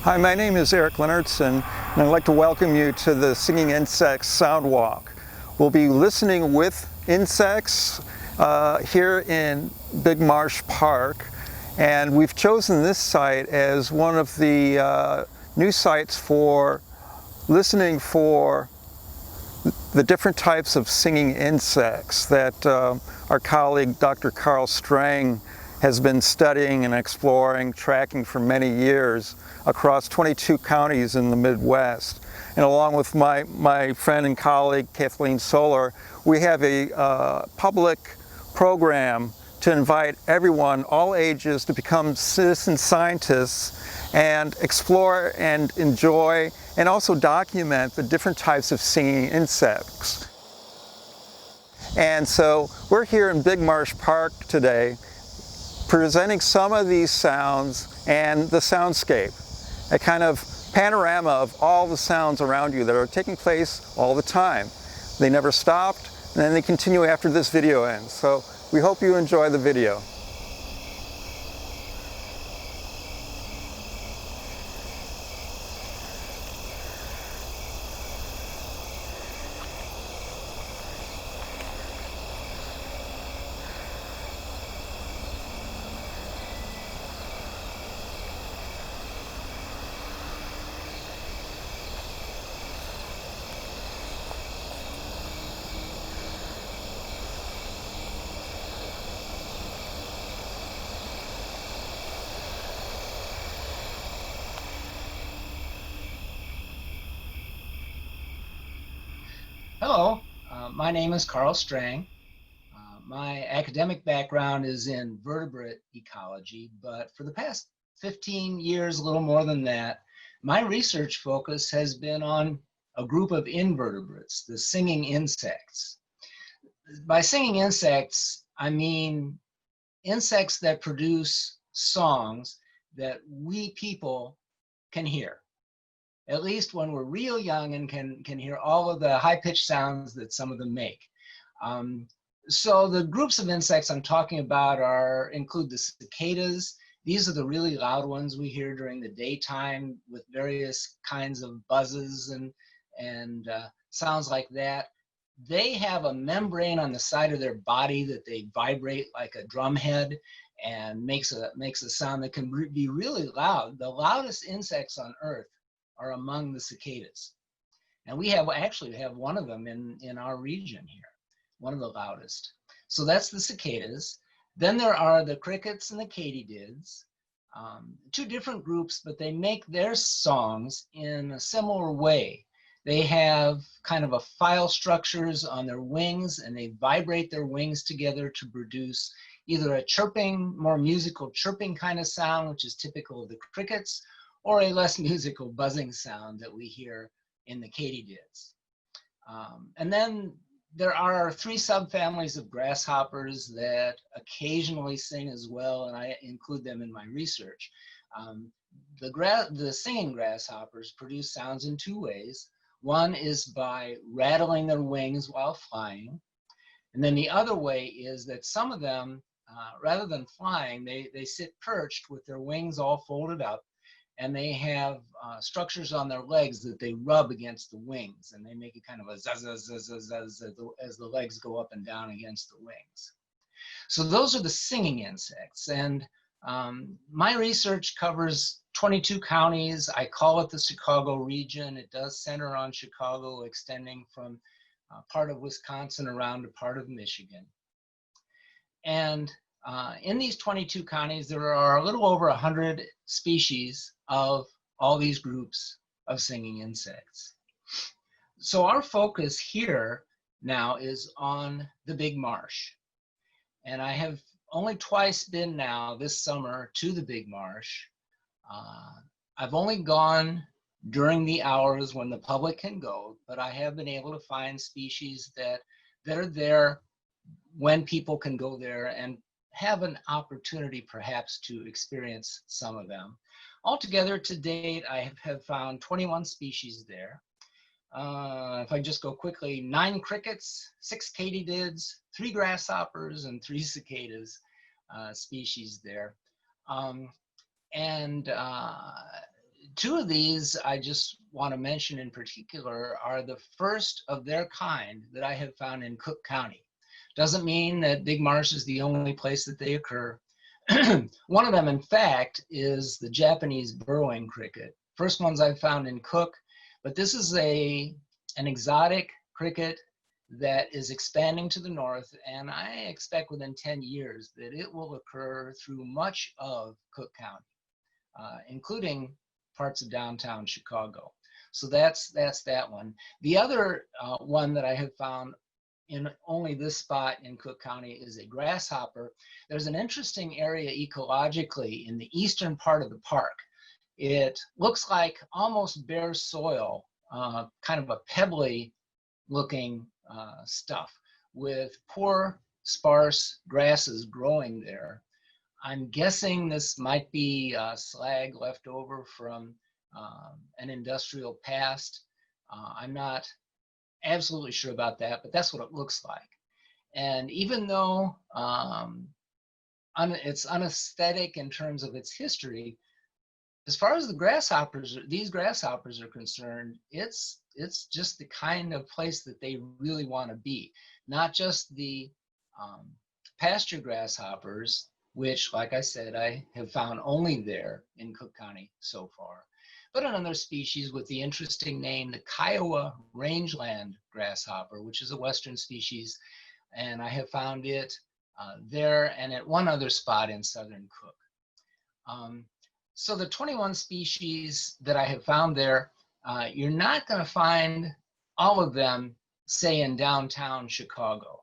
Hi, my name is Eric Leonardson, and I'd like to welcome you to the Singing Insects Sound Walk. We'll be listening with insects here in Big Marsh Park, and we've chosen this site as one of the new sites for listening for the different types of singing insects that our colleague Dr. Carl Strang has been studying and exploring, tracking for many years across 22 counties in the Midwest. And along with my friend and colleague Kathleen Soler, we have a public program to invite everyone, all ages, to become citizen scientists and explore and enjoy and also document the different types of singing insects. And so we're here in Big Marsh Park today presenting some of these sounds and the soundscape, a kind of panorama of all the sounds around you that are taking place all the time. They never stopped, and then they continue after this video ends. So we hope you enjoy the video. Hello, my name is Carl Strang. My academic background is in vertebrate ecology, but for the past 15 years, a little more than that, my research focus has been on a group of invertebrates, the singing insects. By singing insects, I mean insects that produce songs that we people can hear, at least when we're real young and can hear all of the high-pitched sounds that some of them make. So the groups of insects I'm talking about include the cicadas. These are the really loud ones we hear during the daytime with various kinds of buzzes and sounds like that. They have a membrane on the side of their body that they vibrate like a drum head and makes a sound that can be really loud. The loudest insects on Earth are among the cicadas. And we actually have one of them in our region here, one of the loudest. So that's the cicadas. Then there are the crickets and the katydids, two different groups, but they make their songs in a similar way. They have kind of a file structures on their wings, and they vibrate their wings together to produce either a chirping, more musical chirping kind of sound, which is typical of the crickets, or a less musical buzzing sound that we hear in the katydids. And then there are three subfamilies of grasshoppers that occasionally sing as well, and I include them in my research. The singing grasshoppers produce sounds in two ways. One is by rattling their wings while flying, and then the other way is that some of them, rather than flying, they sit perched with their wings all folded up, and they have structures on their legs that they rub against the wings, and they make a kind of a zuzz, zuzz, zuzz, zuzz as the legs go up and down against the wings. So those are the singing insects, and my research covers 22 counties. I call it the Chicago region. It does center on Chicago, extending from part of Wisconsin around to part of Michigan. And in these 22 counties, there are a little over 100 species of all these groups of singing insects. So our focus here now is on the Big Marsh. And I have only twice been now this summer to the Big Marsh. I've only gone during the hours when the public can go, but I have been able to find species that are there when people can go there and have an opportunity perhaps to experience some of them. Altogether to date, I have found 21 species there. If I just go quickly, 9 crickets, 6 katydids, 3 grasshoppers, and 3 cicadas species there. And two of these I just want to mention in particular are the first of their kind that I have found in Cook County. Doesn't mean that Big Marsh is the only place that they occur. One of them, in fact, is the Japanese burrowing cricket. First ones I've found in Cook, but this is an exotic cricket that is expanding to the north, and I expect within 10 years that it will occur through much of Cook County, including parts of downtown Chicago. So that's that one. The other one that I have found in only this spot in Cook County is a grasshopper. There's an interesting area ecologically in the eastern part of the park. It looks like almost bare soil, kind of a pebbly looking stuff with poor sparse grasses growing there. I'm guessing this might be slag left over from an industrial past. I'm not absolutely sure about that, but that's what it looks like. And even though it's unaesthetic in terms of its history, as far as these grasshoppers are concerned, it's just the kind of place that they really want to be. Not just the pasture grasshoppers, which, like I said, I have found only there in Cook County so far, but another species with the interesting name, the Kiowa Rangeland grasshopper, which is a western species, and I have found it there and at one other spot in southern Cook. So the 21 species that I have found there, you're not going to find all of them, say, in downtown Chicago,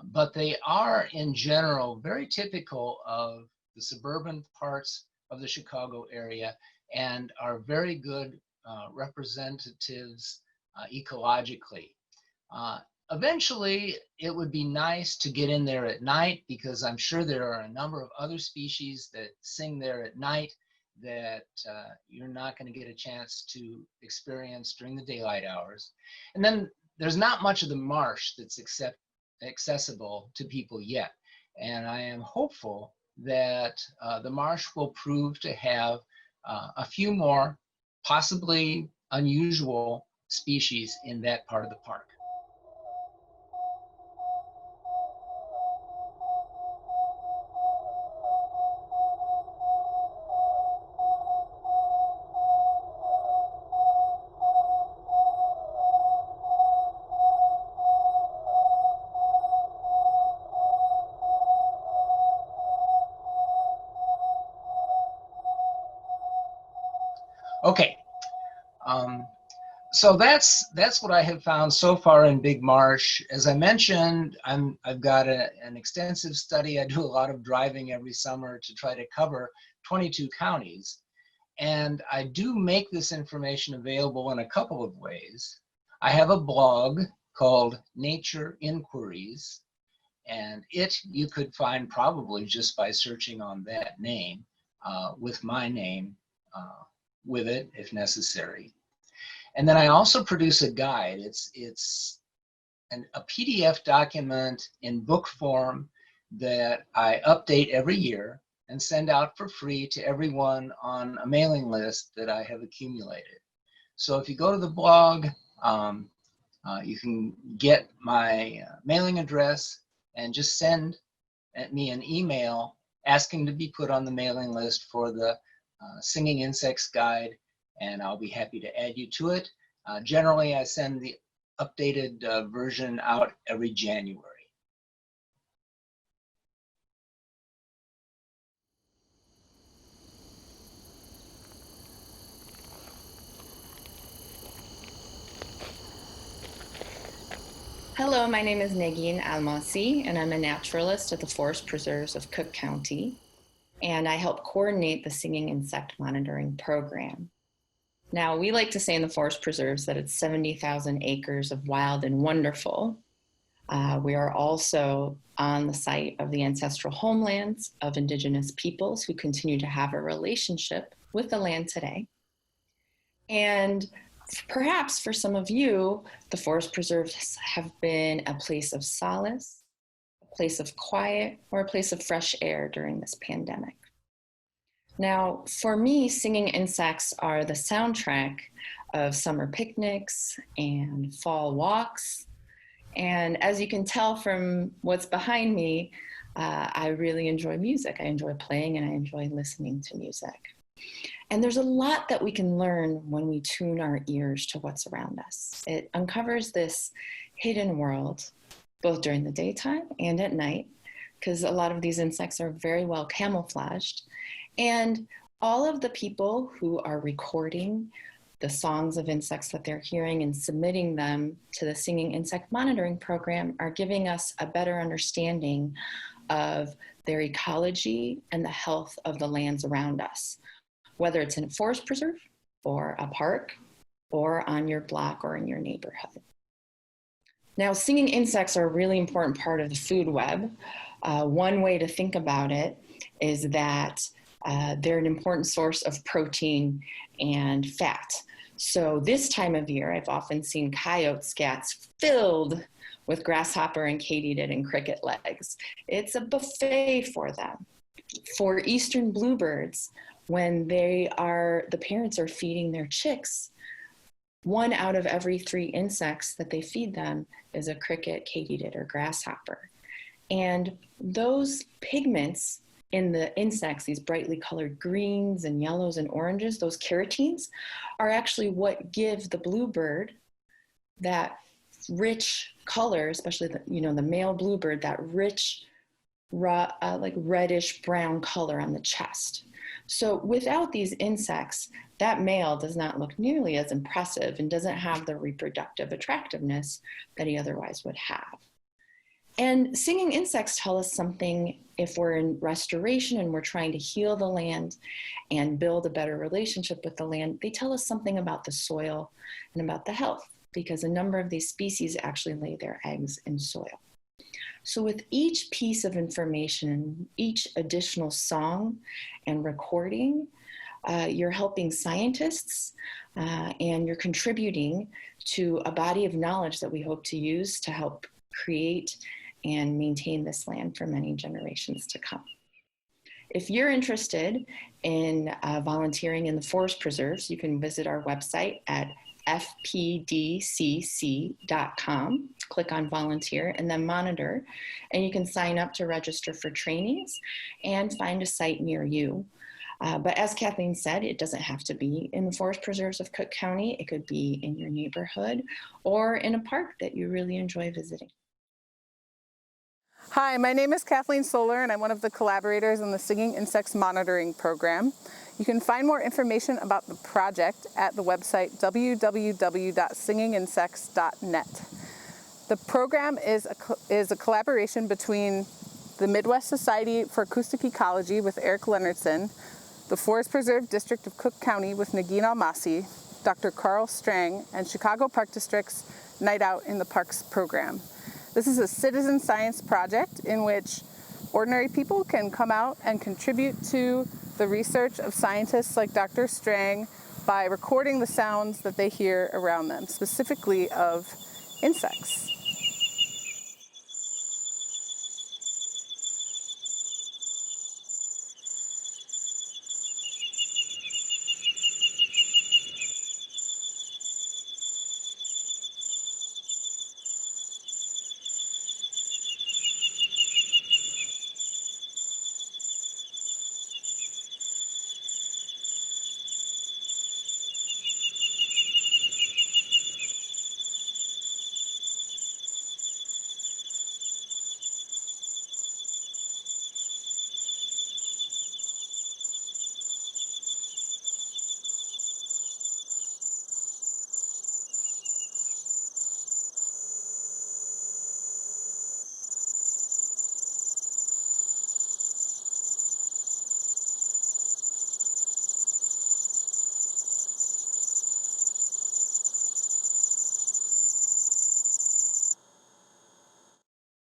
but they are in general very typical of the suburban parts of the Chicago area and are very good representatives ecologically. Eventually, it would be nice to get in there at night, because I'm sure there are a number of other species that sing there at night that you're not going to get a chance to experience during the daylight hours. And then there's not much of the marsh that's accessible to people yet. And I am hopeful that the marsh will prove to have a few more possibly unusual species in that part of the park. Okay, so that's what I have found so far in Big Marsh. As I mentioned, I've got an extensive study. I do a lot of driving every summer to try to cover 22 counties. And I do make this information available in a couple of ways. I have a blog called Nature Inquiries, and you could find probably just by searching on that name, with my name with it if necessary. And then I also produce a guide. It's a PDF document in book form that I update every year and send out for free to everyone on a mailing list that I have accumulated. So if you go to the blog, you can get my mailing address and just send me an email asking to be put on the mailing list for the Singing Insects Guide, and I'll be happy to add you to it. Generally, I send the updated version out every January. Hello, my name is Negin Almassi, and I'm a naturalist at the Forest Preserves of Cook County, and I help coordinate the Singing Insect Monitoring Program. Now, we like to say in the Forest Preserves that it's 70,000 acres of wild and wonderful. We are also on the site of the ancestral homelands of Indigenous peoples who continue to have a relationship with the land today. And perhaps for some of you, the forest preserves have been a place of solace, a place of quiet, or a place of fresh air during this pandemic. Now, for me, singing insects are the soundtrack of summer picnics and fall walks. And as you can tell from what's behind me, I really enjoy music. I enjoy playing and I enjoy listening to music. And there's a lot that we can learn when we tune our ears to what's around us. It uncovers this hidden world, both during the daytime and at night, because a lot of these insects are very well camouflaged. And all of the people who are recording the songs of insects that they're hearing and submitting them to the Singing Insect Monitoring Program are giving us a better understanding of their ecology and the health of the lands around us, whether it's in a forest preserve or a park or on your block or in your neighborhood. Now, singing insects are a really important part of the food web. One way to think about it is that they're an important source of protein and fat. So this time of year, I've often seen coyote scats filled with grasshopper and katydid and cricket legs. It's a buffet for them. For eastern bluebirds, when the parents are feeding their chicks, 1 out of every 3 insects that they feed them is a cricket, katydid, or grasshopper. And those pigments in the insects, these brightly colored greens and yellows and oranges, those carotenes, are actually what give the bluebird that rich color, especially the male bluebird, that rich, like reddish brown color on the chest. So without these insects, that male does not look nearly as impressive and doesn't have the reproductive attractiveness that he otherwise would have. And singing insects tell us something if we're in restoration and we're trying to heal the land and build a better relationship with the land. They tell us something about the soil and about the health, because a number of these species actually lay their eggs in soil. So with each piece of information, each additional song and recording, you're helping scientists and you're contributing to a body of knowledge that we hope to use to help create and maintain this land for many generations to come. If you're interested in volunteering in the forest preserves, you can visit our website at fpdcc.com, click on volunteer and then monitor, and you can sign up to register for trainings and find a site near you. But as Kathleen said, it doesn't have to be in the forest preserves of Cook County. It could be in your neighborhood or in a park that you really enjoy visiting. Hi, my name is Kathleen Soler and I'm one of the collaborators on the Singing Insects Monitoring Program. You can find more information about the project at the website www.singinginsects.net. The program is a collaboration between the Midwest Society for Acoustic Ecology with Eric Leonardson, the Forest Preserve District of Cook County with Negin Almassi, Dr. Carl Strang, and Chicago Park District's Night Out in the Parks program. This is a citizen science project in which ordinary people can come out and contribute to the research of scientists like Dr. Strang by recording the sounds that they hear around them, specifically of insects.